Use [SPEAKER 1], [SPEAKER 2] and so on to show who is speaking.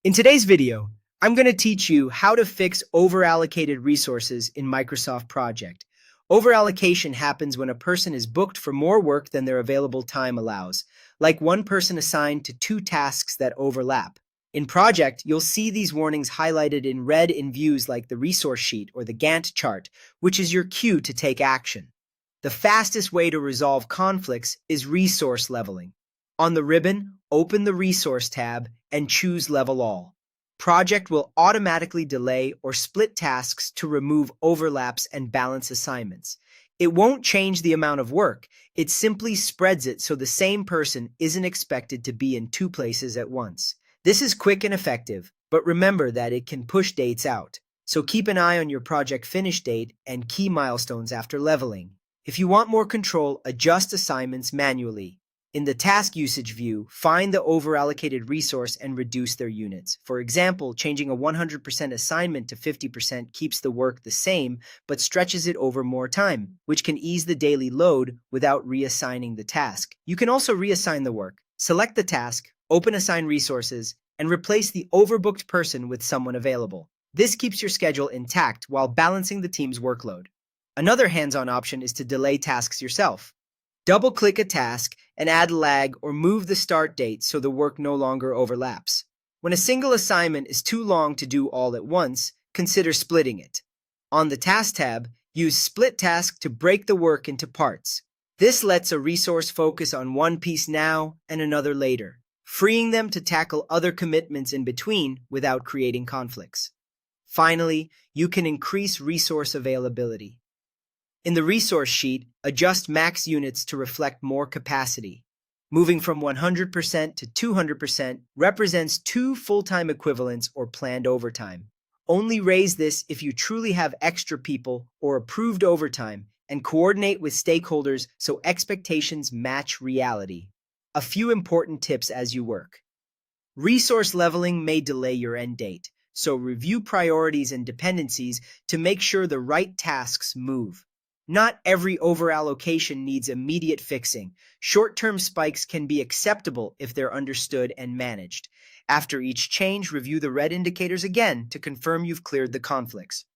[SPEAKER 1] In today's video, I'm going to teach you how to fix overallocated resources in Microsoft Project. Overallocation happens when a person is booked for more work than their available time allows, like one person assigned to two tasks that overlap. In Project, you'll see these warnings highlighted in red in views like the resource sheet or the Gantt chart, which is your cue to take action. The fastest way to resolve conflicts is resource leveling. On the ribbon, open the Resource tab and choose Level All. Project will automatically delay or split tasks to remove overlaps and balance assignments. It won't change the amount of work, it simply spreads it so the same person isn't expected to be in two places at once. This is quick and effective, but remember that it can push dates out. So keep an eye on your project finish date and key milestones after leveling. If you want more control, adjust assignments manually. In the task usage view, find the overallocated resource and reduce their units. For example, changing a 100% assignment to 50% keeps the work the same, but stretches it over more time, which can ease the daily load without reassigning the task. You can also reassign the work. Select the task, open Assign Resources, and replace the overbooked person with someone available. This keeps your schedule intact while balancing the team's workload. Another hands-on option is to delay tasks yourself. Double-click a task and add lag or move the start date so the work no longer overlaps. When a single assignment is too long to do all at once, consider splitting it. On the Task tab, use Split Task to break the work into parts. This lets a resource focus on one piece now and another later, freeing them to tackle other commitments in between without creating conflicts. Finally, you can increase resource availability. In the resource sheet, adjust max units to reflect more capacity. Moving from 100% to 200% represents two full-time equivalents or planned overtime. Only raise this if you truly have extra people or approved overtime, and coordinate with stakeholders so expectations match reality. A few important tips as you work. Resource leveling may delay your end date, so review priorities and dependencies to make sure the right tasks move. Not every overallocation needs immediate fixing. Short-term spikes can be acceptable if they're understood and managed. After each change, review the red indicators again to confirm you've cleared the conflicts.